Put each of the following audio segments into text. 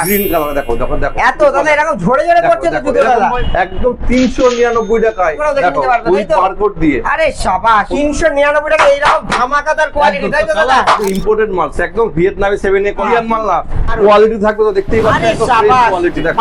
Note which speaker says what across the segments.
Speaker 1: Green colour দেখো দেখো দেখো
Speaker 2: এত দাদা এরকম ঝরে ঝরে পড়ছে তো জুতো দাদা
Speaker 1: একদম 399 টাকায় দেখো উইথ বারকোড দিয়ে।
Speaker 2: আরে শাবাশ 399 টাকা এইরকম ধামাকাদার কোয়ালিটি তাই তো দাদা
Speaker 1: ইম্পোর্টেড মাল একদম ভিয়েতনামি 7A কোরিয়ান মাল না, কোয়ালিটি থাকবে তো দেখতেই পাচ্ছেন একদম ফ্রেশ কোয়ালিটি দেখো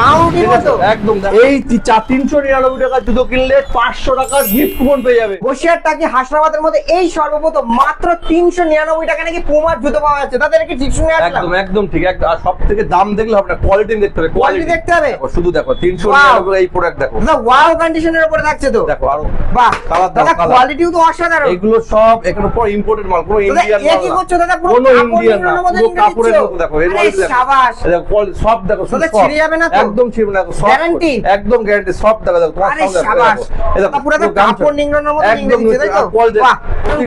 Speaker 1: একদম। এই 399 টাকা জুতো কিনলে 500 টাকার গিফট কুপন পেয়ে যাবে।
Speaker 2: বসিরহাট টাকি হাসনাবাদের মধ্যে এই সর্বপ্রথম মাত্র 399 টাকা নাকি পুমার জুতো পাওয়া যাচ্ছে। তাদের কি ঠিক শুনে আসলাম?
Speaker 1: একদম একদম ঠিক। আর সবথেকে দাম দেখলে হবে না, কোয়ালিটি দেখতে হবে।
Speaker 2: কোয়ালিটি দেখতে হবে
Speaker 1: শুধু দেখো 399 এই প্রোডাক্ট দেখো
Speaker 2: দাদা ওয়াও কন্ডিশনের উপরে থাকছে তো
Speaker 1: দেখো। আর
Speaker 2: বাহ
Speaker 1: কালার
Speaker 2: দাদা কোয়ালিটিও তো অসাধারণ।
Speaker 1: এগুলো সব এখানে পুরো ইম্পোর্টেড মাল, কোনো ইন্ডিয়ান মাল
Speaker 2: না। কি করছো দাদা?
Speaker 1: কোনো ইন্ডিয়ান না, পুরো কাপড়ের মতো দেখো। এই
Speaker 2: আরে শাবাশ
Speaker 1: দেখো সব দেখো
Speaker 2: দাদা ছিড়ে যাবে না তো?
Speaker 1: একদম ছিড়বে না, সব
Speaker 2: গ্যারান্টি
Speaker 1: একদম গ্যারান্টি সব দেখো দেখো তোমার
Speaker 2: আরে
Speaker 1: সামনে
Speaker 2: শাবাশ
Speaker 1: এই দেখো
Speaker 2: পুরো তো কাপড় নিংড়ানোর মতো
Speaker 1: একদম
Speaker 2: নিংড়ে দিচ্ছে তাই তো? বাহ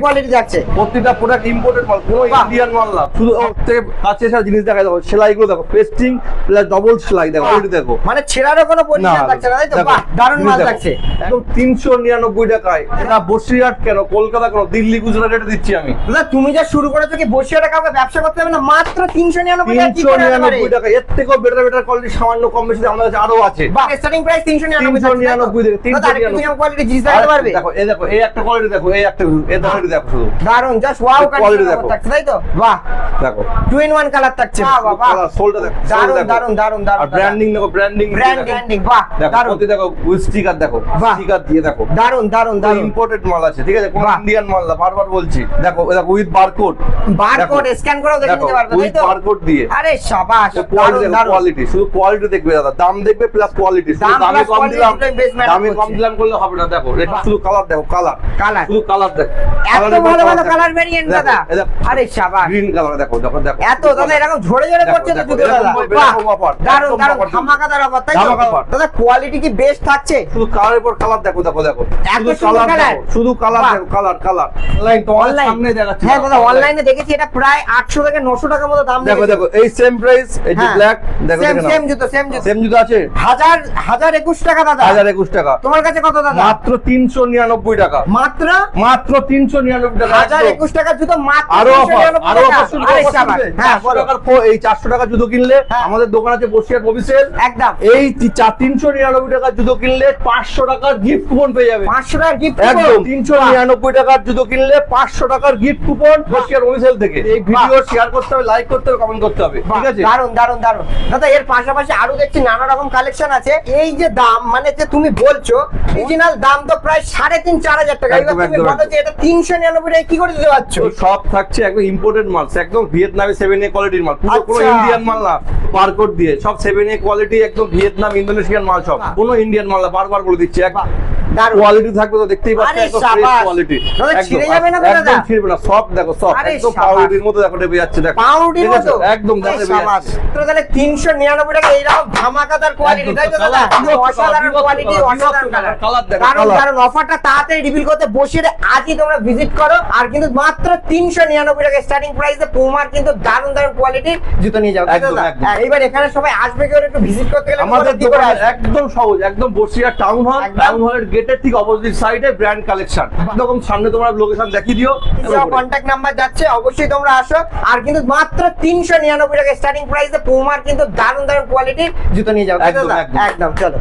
Speaker 2: কোয়ালিটি যাচ্ছে।
Speaker 1: প্রত্যেকটা প্রোডাক্ট ইম্পোর্টেড মাল, কোনো ইন্ডিয়ান মাল না। শুধু থেকে কাছে এসে জিনিস দেখা দেখো, সেলাইগুলো দেখো পেস্টিং প্লাস ডবল সেলাই দেখো, কোয়ালিটি দেখো
Speaker 2: মানে ছেঁড়ারও কোনো পরিচয় থাকছে না তাই তো? বাহ দারুণ মাল থাকছে
Speaker 1: একদম 399 টাকায়। এটা বসিরহাট কেন, কলকাতা কেন, দিল্লি গুজরাট এটা দিচ্ছি আমি।
Speaker 2: দাদা তুমি যা শুরু করেছো কি বসিরহাটে কাউকে ব্যবসা করতে হবে না, মাত্র 399 টাকা।
Speaker 1: 399 টাকা, এর থেকেও বেটার কোয়ালিটি সামান্য কম বেশি আমাদের কাছে আরো আছে।
Speaker 2: বাহ স্টার্টিং প্রাইস 399
Speaker 1: 399
Speaker 2: টাকা। প্রিমিয়াম কোয়ালিটি জিনিস দেখাতে পারবে?
Speaker 1: দেখো এই দেখো এই একটা কোয়ালিটি দেখো, এই একটা এই কোয়ালিটি দেখো শুধু
Speaker 2: দারুণ জাস্ট ওয়াও
Speaker 1: কোয়ালিটি
Speaker 2: কোয়ালিটি
Speaker 1: দেখো
Speaker 2: থাকছে তাই তো? বাহ
Speaker 1: দেখো
Speaker 2: 2 in 1 কালার থাকছে। বাহ বাহ বাহ
Speaker 1: সোলটা দেখো,
Speaker 2: দারুণ দারুণ দারুণ দারুণ।
Speaker 1: আর ব্র্যান্ডিং দেখো, ব্র্যান্ডিং
Speaker 2: বাহ
Speaker 1: দেখো,
Speaker 2: দারুণ
Speaker 1: প্রতি দেখো উইথ স্টিকার দেখো, স্টিকার দিয়ে দেখো
Speaker 2: দারুণ দারুণ দারুণ।
Speaker 1: ইম্পোর্টেড মাল আছে, ঠিক আছে, কোনো ইন্ডিয়ান মাল না, বারবার বলছি। দেখো দেখো উইথ বারকোড,
Speaker 2: বারকোড স্ক্যান করেও দেখে নিতে পারবে তাই
Speaker 1: উইথ
Speaker 2: তো?
Speaker 1: বারকোড দিয়ে।
Speaker 2: আরে শাবাশ দারুণ দারুণ।
Speaker 1: কোয়ালিটি শুধু কোয়ালিটি দেখবে দাদা, দাম দেখবে প্লাস কোয়ালিটি। দামে কম দিলাম, দামে কম দিলাম করলে হবে না। দেখো এটা শুধু কালার দেখো, কালার শুধু কালার দেখো,
Speaker 2: এত ভালো ভালো কালার ভেরিয়েন্ট দাদা। আরে শাবাশ
Speaker 1: গ্রিন কালার দেখো দেখো দেখো
Speaker 2: এত দাদা এরকম ঝরে ঝরে পড়ছে তো জুতো দাদা। বাহ দারুণ দারুণ ধামাকাদার অফার তাই তো? দাদা কোয়ালিটি কি বেস্ট থাকছে?
Speaker 1: শুধু কালারের পর কালার দেখো দেখো দেখো,
Speaker 2: এত সুন্দর কালার,
Speaker 1: শুধু কালার দেখো, কালার কালার। অনলাইন তো সামনে দেখাচ্ছি।
Speaker 2: হ্যাঁ দাদা অনলাইনে দেখেছি এটা প্রায় 800 থেকে 900 টাকার মতো দাম।
Speaker 1: দেখো দেখো এই সেম প্রাইস, এই যে ব্ল্যাক দেখো দেখো
Speaker 2: সেম জুতো
Speaker 1: সেম জুতো আছে
Speaker 2: 1021 টাকা দাদা।
Speaker 1: 1021 টাকা।
Speaker 2: তোমার কাছে কত দাদা?
Speaker 1: মাত্র 399 টাকা।
Speaker 2: মাত্র
Speaker 1: 399 টাকা।
Speaker 2: 1021 টাকা জুতো মাত্র
Speaker 1: আরো অফার
Speaker 2: 399
Speaker 1: আরো
Speaker 2: টাকা।
Speaker 1: অফার শুরু
Speaker 2: আরে
Speaker 1: করব।
Speaker 2: শাবাশ। হ্যাঁ বলো।
Speaker 1: এই 400 টাকা জুতো কিনলে আমাদের দোকান আছে বসিরহাট মবিসেল
Speaker 2: একদম।
Speaker 1: এই 399 টাকা জুতো কিনলে 500 টাকার গিফট কুপন পেয়ে যাবে।
Speaker 2: 500 টাকার গিফট
Speaker 1: একদম 399 টাকার জুতো কিনলে 500 টাকার গিফট কুপন বসিরহাট মবিসেল থেকে। এই ভিডিও শেয়ার করতে হবে, লাইক করতে হবে, কমেন্ট করতে হবে, ঠিক আছে?
Speaker 2: দারুন দারুন দারুন দাদা। এর পাশাপাশি আরো দেখছি নানা রকম কালেকশন আছে। এই যে দাম মানে যে তুমি বলছো অরিজিনাল দাম তো প্রায় 3.5-4 টাকা। এবার তুমি বলো যে এটা 399 টাকা কি করে দিতে পারছো?
Speaker 1: সব থাকছে একদম ইম্পোর্টেড মাল, একদম ভিয়েতনামি 7A কোয়ালিটির মাল, পুরো কোনো ইন্ডিয়ান মাল না, বারকোড দিয়ে সব 7A কোয়ালিটি, একদম ভিয়েতনাম ইন্দোনেশিয়ান মাল, সব কোনো ইন্ডিয়ান মাল না, বারবার বলে দিচ্ছি।
Speaker 2: দারুন
Speaker 1: কোয়ালিটি থাকবে তো দেখতেই পাচ্ছেন, একদম ফ্রেশ কোয়ালিটি,
Speaker 2: দাদা ছিড়ে যাবে না দাদা?
Speaker 1: একদম ছিড়বে না, সব দেখো সব একদম পাউরুটির মতো দেখো টেপে যাচ্ছে, দেখো
Speaker 2: পাউরুটির মতো
Speaker 1: একদম দেখো টেপে যাচ্ছে।
Speaker 2: তো তাহলে 399 টাকা এইরকম ধামাকাদার কোয়ালিটি তাই তো দাদা? অসাধারণ কোয়ালিটি, অসাধারণ কালার দেখো। কারণ অফারটা তাড়াতাড়ি রিভিল করতে বসিয়ে আজই তোমরা ভিজিট করো। আর কিন্তু মাত্র 399 টাকা স্টার্টিং প্রাইসে পুমার কিন্তু দারুণ দারুণ কোয়ালিটির জুতো নিয়ে যাও তাই তো দাদা? এইবার এখানে সবাই আসবে কেউ একটু ভিজিট করতে গেলে
Speaker 1: আমাদের দোকান একদম সহজ, একদম বসিরহাট টাউন হলের গেটের ঠিক অপোজিট সাইডে ব্র্যান্ড কালেকশন, একদম সামনে তোমরা লোকেশন দেখিয়ে দিও,
Speaker 2: কন্টাক্ট নাম্বার যাচ্ছে, অবশ্যই তোমরা আসো। আর কিন্তু মাত্র 399 টাকা স্টার্টিং প্রাইসে পুমার কিন্তু দারুণ দারুণ কোয়ালিটির জুতো নিয়ে যাও তাই তো দাদা? একদম চলো।